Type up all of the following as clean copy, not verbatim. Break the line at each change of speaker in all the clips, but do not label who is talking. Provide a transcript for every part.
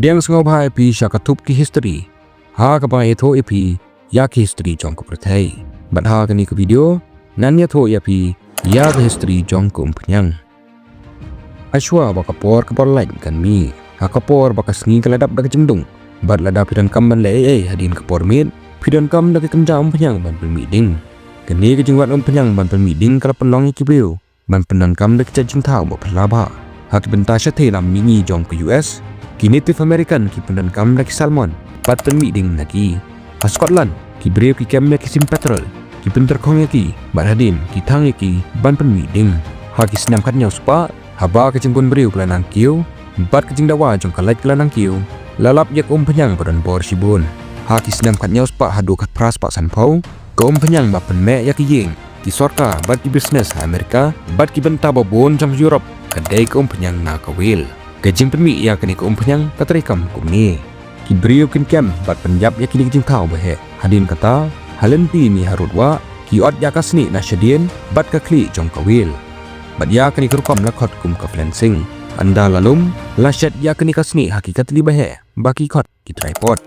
Pdiang sngewbha epi syakatup ki history. Ha kapang etho epi ya ki history Jong ko perthai. Bat ha kani ke video nan ya tho epi ya ke history Jong ko Umphniang. Ashwa baka por kapor lain kan mi. Ha kapor baka sngi keladap dak jengdung. Bat ladap pidan kam ban le hadin kapor mit. Pidan kam dak kenja Umphniang ban meeting. Kani ke jingwat Umphniang ban meeting kala penlong ki brio. Ban penan kam dak jing thau bo pelaba. Ha ki benta syathe lam mingi Jong ke US. Ki Native American ki pendan kam laki salmon pat pen meeting lagi a Scotland ki brave ki kem ki sim petrol ki penter khong ki bat hadin ki thang ki ban pen meeting ha ki snam khat nyau spa haba ke jingpun breu kelanang kiu bat ke jingdawa jong kalait kelanang kiu lalap yak Umphniang badan bor sibun ha ki snam khat nyau spa hadu khat pras pak san phau ko Umphniang ba pen me yak ying ki sorka bat ki business Amerika bat ki benta babon jam Europe kadai ko Umphniang na kawil kejing penmi ya kini ke Umphniang katrikam kumni ki brio kin kem bat penjap ya kini kejing thau bahe hadin kata halenti ni harutwa ki ot ya kasni na syadien bat ka kli Jong kawil bat ya kini kerukam lakhot kum ka flensing anda lalum lasyat ya kini kasni hakikat li bahe baki khot ki tripod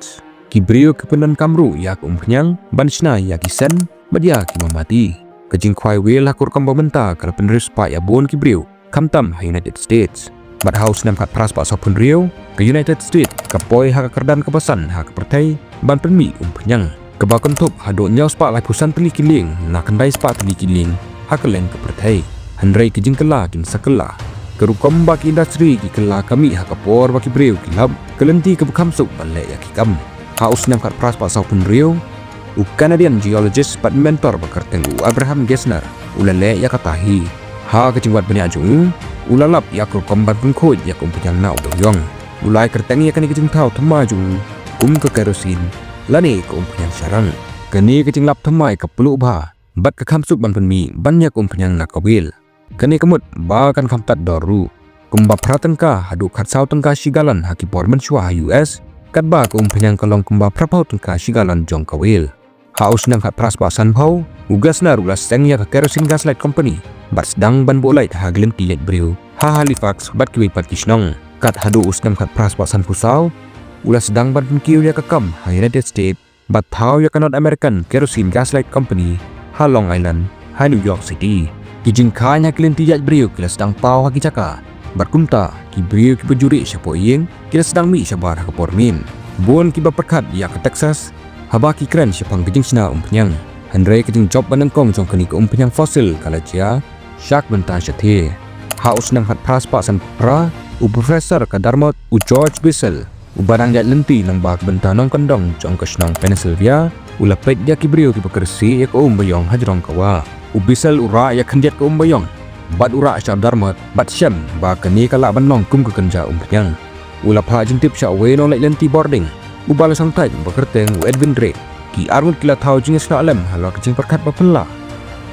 ki brio ke penan kamru ya ke Umphniang ban sna ya ki sen bat ya ki mamati kejing khwai wil hakur kam bamenta kala penris pa ya bon ki brio kamtam ha United States Bat haus nam kat pras pak sopun Rio ke United States ke poi ha kerdan ke pesan ha ke pertai ban penmi Umphniang ke bakon tup ha do nyau spak lai pusan teli kiling na kendai spak teli kiling ha ke leng ke pertai handrai ke jingkela kin sakela ke rukom baki industri ki kela kami ha ke por baki breu ki lab ke lenti ke bekam sup ban le ya ki kam haus nam kat pras pak sopun Rio u Canadian geologist pat mentor bakarteng u Abraham Gesner ulale ya katahi ha ke jingwat bani ajung ulalap ya ko kombat pun khoj ya Umphniang na Yong ulai kerteng ya kani kejing thau thama jung ke kerosin lani ko Umphniang sarang kani kejing lap thamai ka pelu bha bat ka khamsuk ban penmi ban ya Umphniang na kawil kani kemut ba kan khamtat doru kumba pratengka hadu khatsau tengka sigalan haki porman shwa US kat ba ko Umphniang kalong kumba prapau tengka sigalan Jong kawil haus nang khat pras ba san phau ugas na rulas seng ya ka kerosene gaslight company bat sedang ban bolait haglen tilet breu ha Halifax bat kiwi pat kisnong kat hadu usnam kat pras pasan pusau ulas sedang ban kiu ya kakam ha United States bat thau ya North American kerosene gaslight company ha Long Island ha New York City kijing khanya klen tilet breu kila sedang pau ha kicaka bat kumta ki breu ki bejuri syapo yeng kila sedang mi syabar ha pormin bon ki baperkat ya ke Texas haba ki kren syapang kijing sna Umphniang handrai kijing job banangkong jong kani ke Umphniang fossil kala cia syak benta syathe haus nang hat pras pa san pra u professor ka Dartmouth u George Bissell u barang jat lenti nang bak benta nong kandong jong kesnong Pennsylvania u lapet dia ki brio ki bekersi ya ko bayong hajrong kawa u Bissell ura ya khandiat ko bayong bat ura sya Dartmouth bat syam ba kani kala banong kum ke kenja Umphniang u lapha jintip sya we nong lenti boarding u balasang tai bekerteng u Edwin Drake ki arun kila thau jing sna alam halwa kejing perkat ba pela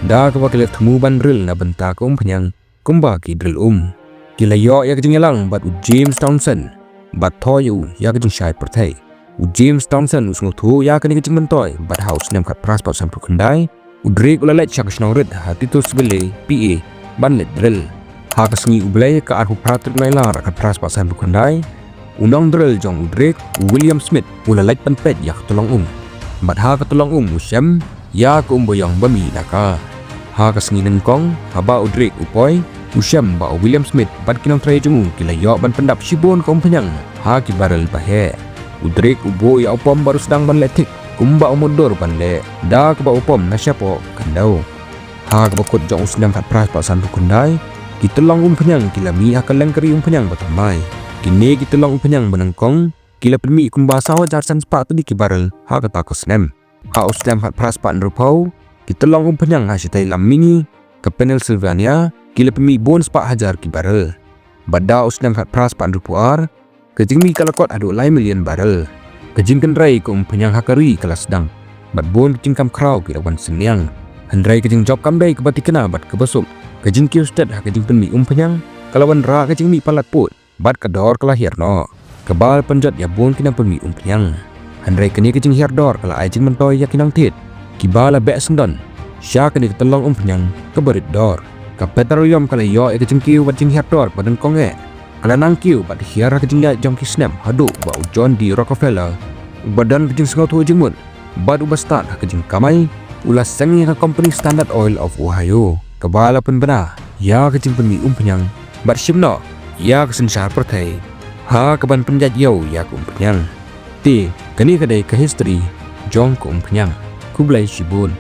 da ka wakil temu ban drill na benta ko Umphniang kumba ki drill kila yo ya kejing elang bat u James Townsend bat thoyu ya kejing syai perthai u James Townsend usngu thu ya kani kejing mentoy bat house nem kat pras pat sampu kendai u Drake ulalet syak snong red hati tu sebele PA ban let drill ha kasngi u blai ka arhu pratrik nailar kat pras pat sampu kendai unong drill jong u Drake u William Smith ulalet pan pet ya tolong bat ha ka tolong usyam ya ko boyong bami naka ha kasngi nengkong haba u Drake upoy usyam ba William Smith bat kinong tray jungu kila yo ban pendap sibon ko Umphniang ha ki barel bahe u Drake ubo ya upom baru sedang ban letik kumba umodor ban le da ka ba upom na syapo kandau ha ka bakut jong usnam kat pras pasan kundai ki telong Umphniang kila mi akan lengkeri Umphniang batamai kini ki telong Umphniang benengkong kila permi kumba sawa jarsan spa tu di ki barel ha ka takos nem ha usnam kat pras pan rupau kita long Umphniang ha sitai lam mini ke Pennsylvania kila pemi bon spak hajar ki barrel bada usnam hat pras pan rupuar kejing mi kalakot adu lai million barrel kejing kendrai ke Umphniang hakari kala sedang bat bon kejing kam krau ki lawan seniang handrai kejing job kam dai ke bati kena bat ke besuk kejing ki ustad ha kejing pemi Umphniang kalawan ra kejing mi palat put bat ke dor kala hirno kebal penjat ya bon kena pemi Umphniang handrai keni kejing hirdor kala ajing mentoy ya kinang tit kibala bek sendon sya kani ketelong Umphniang ke berit dor ka petroleum kala yo e kejing kiu bat jing hirdor badan konge Alanang kiu bat hiara kejingga Jong kisnem hadu bau John D. Rockefeller badan kejing sengau tu jingmun bat ubastan kejing kamai ulas sengi ka company Standard Oil of Ohio kebala penbena ya kejing penmi Umphniang bat shimno ya kesensyar pertai ha keban penjat yau ya ke Umphniang ti kani kadai ke history Jong ke Umphniang kublai shibun